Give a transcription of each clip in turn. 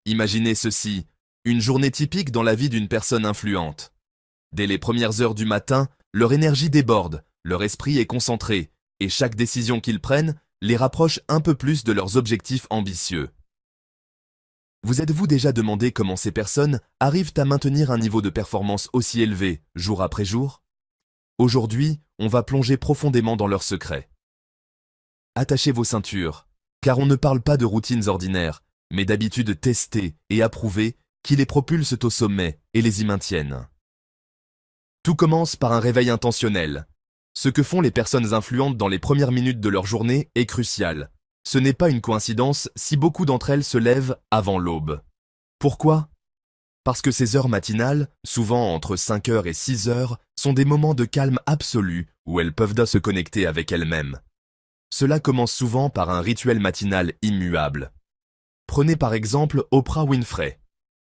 Imaginez ceci, une journée typique dans la vie d'une personne influente. Dès les premières heures du matin, leur énergie déborde, leur esprit est concentré, et chaque décision qu'ils prennent les rapproche un peu plus de leurs objectifs ambitieux. Vous êtes-vous déjà demandé comment ces personnes arrivent à maintenir un niveau de performance aussi élevé, jour après jour? Aujourd'hui, on va plonger profondément dans leurs secrets. Attachez vos ceintures, car on ne parle pas de routines ordinaires, mais d'habitudes testées et approuvées qui les propulsent au sommet et les y maintiennent. Tout commence par un réveil intentionnel. Ce que font les personnes influentes dans les premières minutes de leur journée est crucial. Ce n'est pas une coïncidence si beaucoup d'entre elles se lèvent avant l'aube. Pourquoi? Parce que ces heures matinales, souvent entre 5 heures et 6 heures, sont des moments de calme absolu où elles peuvent se connecter avec elles-mêmes. Cela commence souvent par un rituel matinal immuable. Prenez par exemple Oprah Winfrey.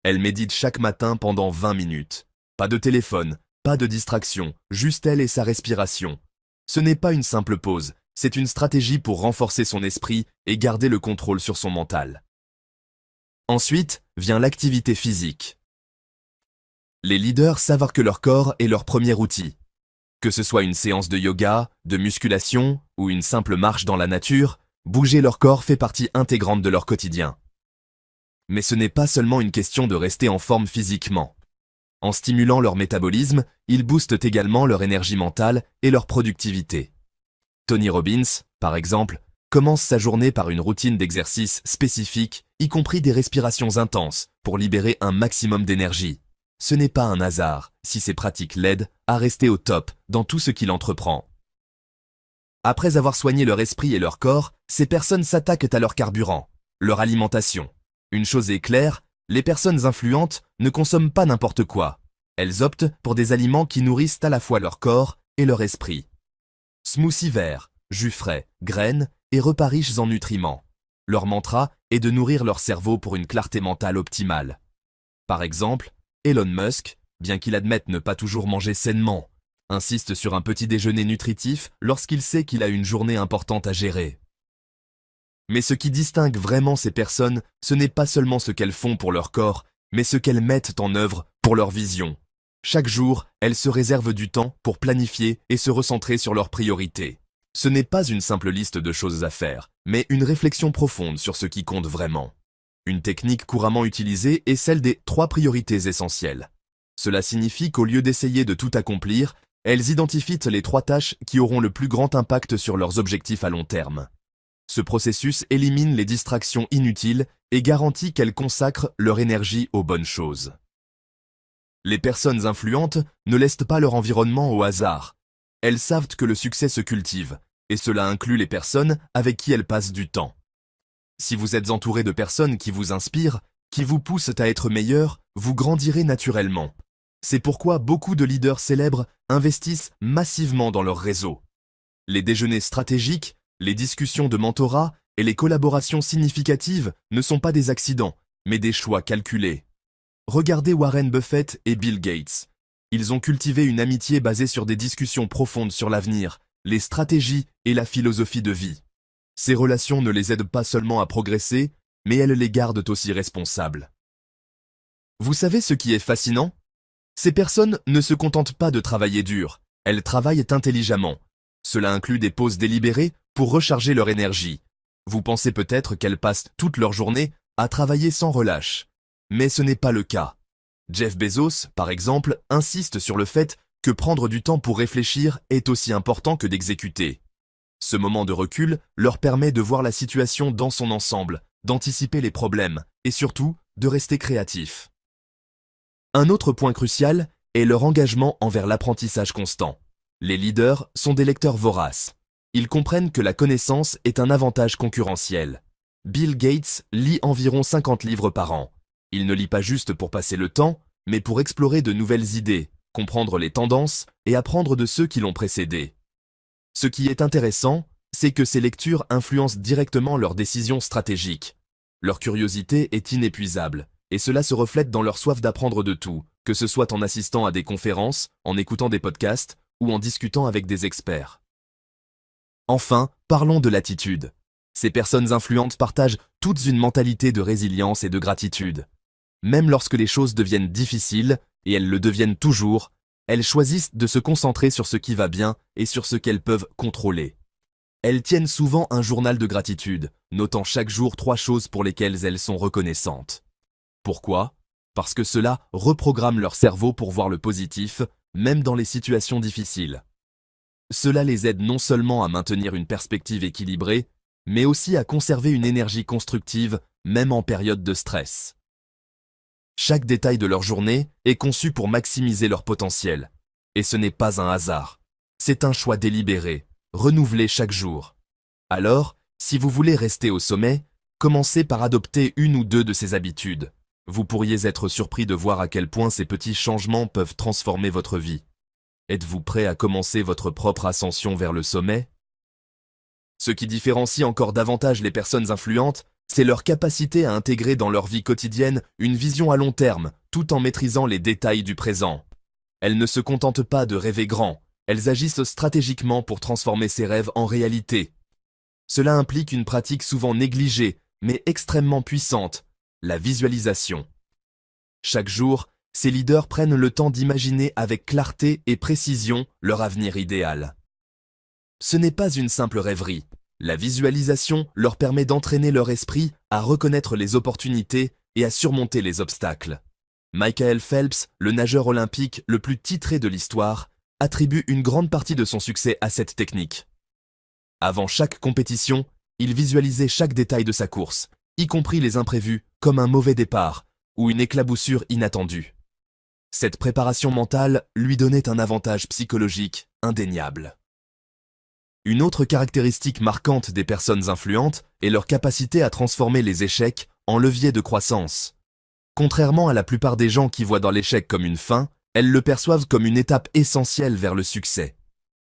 Elle médite chaque matin pendant 20 minutes. Pas de téléphone, pas de distraction, juste elle et sa respiration. Ce n'est pas une simple pause, c'est une stratégie pour renforcer son esprit et garder le contrôle sur son mental. Ensuite vient l'activité physique. Les leaders savent que leur corps est leur premier outil. Que ce soit une séance de yoga, de musculation ou une simple marche dans la nature, bouger leur corps fait partie intégrante de leur quotidien. Mais ce n'est pas seulement une question de rester en forme physiquement. En stimulant leur métabolisme, ils boostent également leur énergie mentale et leur productivité. Tony Robbins, par exemple, commence sa journée par une routine d'exercice spécifique, y compris des respirations intenses, pour libérer un maximum d'énergie. Ce n'est pas un hasard si ces pratiques l'aident à rester au top dans tout ce qu'il entreprend. Après avoir soigné leur esprit et leur corps, ces personnes s'attaquent à leur carburant, leur alimentation. Une chose est claire, les personnes influentes ne consomment pas n'importe quoi. Elles optent pour des aliments qui nourrissent à la fois leur corps et leur esprit. Smoothies verts, jus frais, graines et repas riches en nutriments. Leur mantra est de nourrir leur cerveau pour une clarté mentale optimale. Par exemple, Elon Musk, bien qu'il admette ne pas toujours manger sainement, insiste sur un petit déjeuner nutritif lorsqu'il sait qu'il a une journée importante à gérer. Mais ce qui distingue vraiment ces personnes, ce n'est pas seulement ce qu'elles font pour leur corps, mais ce qu'elles mettent en œuvre pour leur vision. Chaque jour, elles se réservent du temps pour planifier et se recentrer sur leurs priorités. Ce n'est pas une simple liste de choses à faire, mais une réflexion profonde sur ce qui compte vraiment. Une technique couramment utilisée est celle des 3 priorités essentielles. Cela signifie qu'au lieu d'essayer de tout accomplir, elles identifient les 3 tâches qui auront le plus grand impact sur leurs objectifs à long terme. Ce processus élimine les distractions inutiles et garantit qu'elles consacrent leur énergie aux bonnes choses. Les personnes influentes ne laissent pas leur environnement au hasard. Elles savent que le succès se cultive, et cela inclut les personnes avec qui elles passent du temps. Si vous êtes entouré de personnes qui vous inspirent, qui vous poussent à être meilleur, vous grandirez naturellement. C'est pourquoi beaucoup de leaders célèbres investissent massivement dans leur réseau. Les déjeuners stratégiques, les discussions de mentorat et les collaborations significatives ne sont pas des accidents, mais des choix calculés. Regardez Warren Buffett et Bill Gates. Ils ont cultivé une amitié basée sur des discussions profondes sur l'avenir, les stratégies et la philosophie de vie. Ces relations ne les aident pas seulement à progresser, mais elles les gardent aussi responsables. Vous savez ce qui est fascinant? Ces personnes ne se contentent pas de travailler dur, elles travaillent intelligemment. Cela inclut des pauses délibérées pour recharger leur énergie. Vous pensez peut-être qu'elles passent toute leur journée à travailler sans relâche. Mais ce n'est pas le cas. Jeff Bezos, par exemple, insiste sur le fait que prendre du temps pour réfléchir est aussi important que d'exécuter. Ce moment de recul leur permet de voir la situation dans son ensemble, d'anticiper les problèmes et surtout de rester créatifs. Un autre point crucial est leur engagement envers l'apprentissage constant. Les leaders sont des lecteurs voraces. Ils comprennent que la connaissance est un avantage concurrentiel. Bill Gates lit environ 50 livres par an. Il ne lit pas juste pour passer le temps, mais pour explorer de nouvelles idées, comprendre les tendances et apprendre de ceux qui l'ont précédé. Ce qui est intéressant, c'est que ces lectures influencent directement leurs décisions stratégiques. Leur curiosité est inépuisable, et cela se reflète dans leur soif d'apprendre de tout, que ce soit en assistant à des conférences, en écoutant des podcasts ou en discutant avec des experts. Enfin, parlons de l'attitude. Ces personnes influentes partagent toutes une mentalité de résilience et de gratitude. Même lorsque les choses deviennent difficiles, et elles le deviennent toujours, elles choisissent de se concentrer sur ce qui va bien et sur ce qu'elles peuvent contrôler. Elles tiennent souvent un journal de gratitude, notant chaque jour 3 choses pour lesquelles elles sont reconnaissantes. Pourquoi? Parce que cela reprogramme leur cerveau pour voir le positif, même dans les situations difficiles. Cela les aide non seulement à maintenir une perspective équilibrée, mais aussi à conserver une énergie constructive, même en période de stress. Chaque détail de leur journée est conçu pour maximiser leur potentiel. Et ce n'est pas un hasard. C'est un choix délibéré, renouvelé chaque jour. Alors, si vous voulez rester au sommet, commencez par adopter une ou deux de ces habitudes. Vous pourriez être surpris de voir à quel point ces petits changements peuvent transformer votre vie. Êtes-vous prêt à commencer votre propre ascension vers le sommet? Ce qui différencie encore davantage les personnes influentes, c'est leur capacité à intégrer dans leur vie quotidienne une vision à long terme, tout en maîtrisant les détails du présent. Elles ne se contentent pas de rêver grand, elles agissent stratégiquement pour transformer ces rêves en réalité. Cela implique une pratique souvent négligée, mais extrêmement puissante, la visualisation. Chaque jour, ces leaders prennent le temps d'imaginer avec clarté et précision leur avenir idéal. Ce n'est pas une simple rêverie. La visualisation leur permet d'entraîner leur esprit à reconnaître les opportunités et à surmonter les obstacles. Michael Phelps, le nageur olympique le plus titré de l'histoire, attribue une grande partie de son succès à cette technique. Avant chaque compétition, il visualisait chaque détail de sa course, y compris les imprévus, comme un mauvais départ ou une éclaboussure inattendue. Cette préparation mentale lui donnait un avantage psychologique indéniable. Une autre caractéristique marquante des personnes influentes est leur capacité à transformer les échecs en levier de croissance. Contrairement à la plupart des gens qui voient dans l'échec comme une fin, elles le perçoivent comme une étape essentielle vers le succès.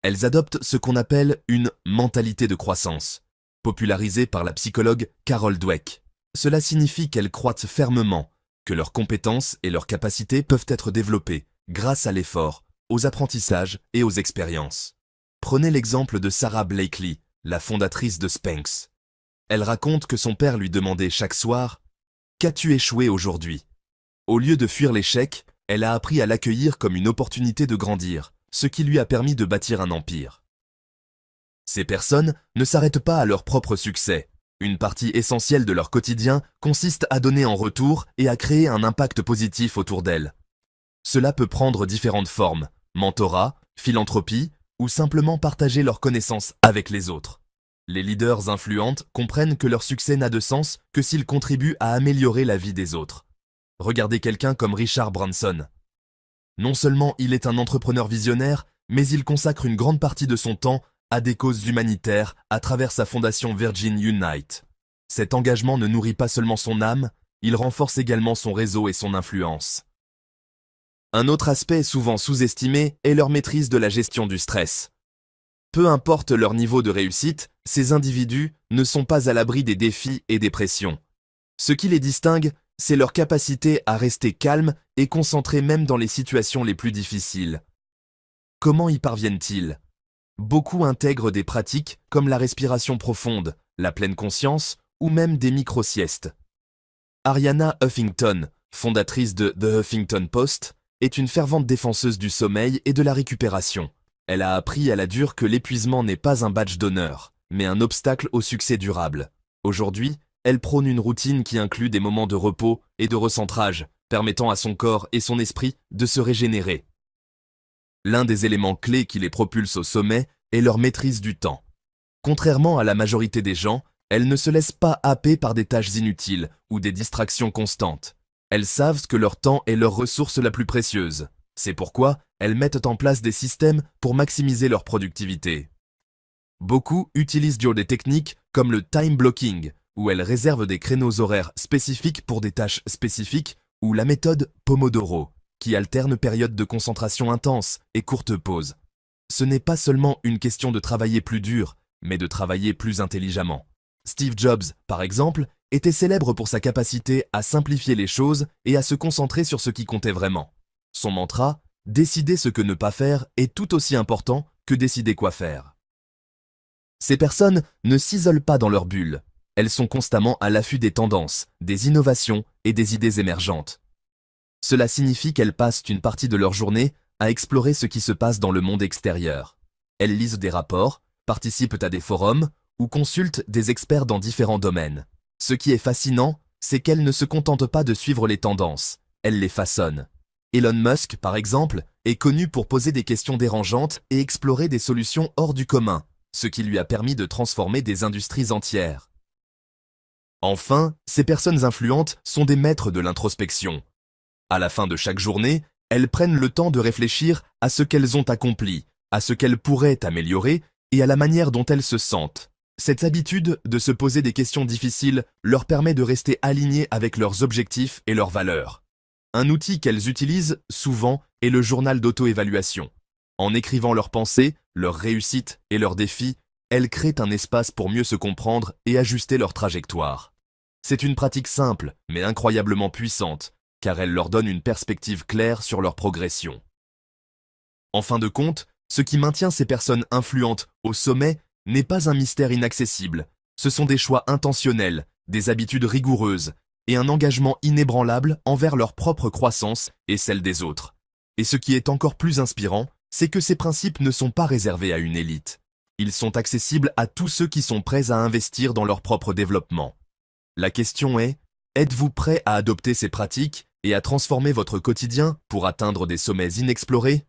Elles adoptent ce qu'on appelle une mentalité de croissance, popularisée par la psychologue Carol Dweck. Cela signifie qu'elles croient fermement que leurs compétences et leurs capacités peuvent être développées grâce à l'effort, aux apprentissages et aux expériences. Prenez l'exemple de Sara Blakely, la fondatrice de Spanx. Elle raconte que son père lui demandait chaque soir « Qu'as-tu échoué aujourd'hui ?» Au lieu de fuir l'échec, elle a appris à l'accueillir comme une opportunité de grandir, ce qui lui a permis de bâtir un empire. Ces personnes ne s'arrêtent pas à leur propre succès. Une partie essentielle de leur quotidien consiste à donner en retour et à créer un impact positif autour d'elles. Cela peut prendre différentes formes, mentorat, philanthropie, ou simplement partager leurs connaissances avec les autres. Les leaders influentes comprennent que leur succès n'a de sens que s'ils contribuent à améliorer la vie des autres. Regardez quelqu'un comme Richard Branson. Non seulement il est un entrepreneur visionnaire, mais il consacre une grande partie de son temps à des causes humanitaires à travers sa fondation Virgin Unite. Cet engagement ne nourrit pas seulement son âme, il renforce également son réseau et son influence. Un autre aspect souvent sous-estimé est leur maîtrise de la gestion du stress. Peu importe leur niveau de réussite, ces individus ne sont pas à l'abri des défis et des pressions. Ce qui les distingue, c'est leur capacité à rester calmes et concentrés même dans les situations les plus difficiles. Comment y parviennent-ils? Beaucoup intègrent des pratiques comme la respiration profonde, la pleine conscience ou même des micro-siestes. Arianna Huffington, fondatrice de The Huffington Post, est une fervente défenseuse du sommeil et de la récupération. Elle a appris à la dure que l'épuisement n'est pas un badge d'honneur, mais un obstacle au succès durable. Aujourd'hui, elle prône une routine qui inclut des moments de repos et de recentrage, permettant à son corps et son esprit de se régénérer. L'un des éléments clés qui les propulse au sommet est leur maîtrise du temps. Contrairement à la majorité des gens, elles ne se laissent pas happer par des tâches inutiles ou des distractions constantes. Elles savent que leur temps est leur ressource la plus précieuse. C'est pourquoi elles mettent en place des systèmes pour maximiser leur productivité. Beaucoup utilisent des techniques comme le time blocking, où elles réservent des créneaux horaires spécifiques pour des tâches spécifiques, ou la méthode Pomodoro, qui alterne périodes de concentration intense et courtes pauses. Ce n'est pas seulement une question de travailler plus dur, mais de travailler plus intelligemment. Steve Jobs, par exemple, était célèbre pour sa capacité à simplifier les choses et à se concentrer sur ce qui comptait vraiment. Son mantra, décider ce que ne pas faire, est tout aussi important que décider quoi faire. Ces personnes ne s'isolent pas dans leur bulle. Elles sont constamment à l'affût des tendances, des innovations et des idées émergentes. Cela signifie qu'elles passent une partie de leur journée à explorer ce qui se passe dans le monde extérieur. Elles lisent des rapports, participent à des forums ou consultent des experts dans différents domaines. Ce qui est fascinant, c'est qu'elles ne se contentent pas de suivre les tendances, elles les façonnent. Elon Musk, par exemple, est connu pour poser des questions dérangeantes et explorer des solutions hors du commun, ce qui lui a permis de transformer des industries entières. Enfin, ces personnes influentes sont des maîtres de l'introspection. À la fin de chaque journée, elles prennent le temps de réfléchir à ce qu'elles ont accompli, à ce qu'elles pourraient améliorer et à la manière dont elles se sentent. Cette habitude de se poser des questions difficiles leur permet de rester alignées avec leurs objectifs et leurs valeurs. Un outil qu'elles utilisent souvent est le journal d'auto-évaluation. En écrivant leurs pensées, leurs réussites et leurs défis, elles créent un espace pour mieux se comprendre et ajuster leur trajectoire. C'est une pratique simple, mais incroyablement puissante, car elle leur donne une perspective claire sur leur progression. En fin de compte, ce qui maintient ces personnes influentes au sommet n'est pas un mystère inaccessible. Ce sont des choix intentionnels, des habitudes rigoureuses et un engagement inébranlable envers leur propre croissance et celle des autres. Et ce qui est encore plus inspirant, c'est que ces principes ne sont pas réservés à une élite. Ils sont accessibles à tous ceux qui sont prêts à investir dans leur propre développement. La question est, êtes-vous prêt à adopter ces pratiques et à transformer votre quotidien pour atteindre des sommets inexplorés ?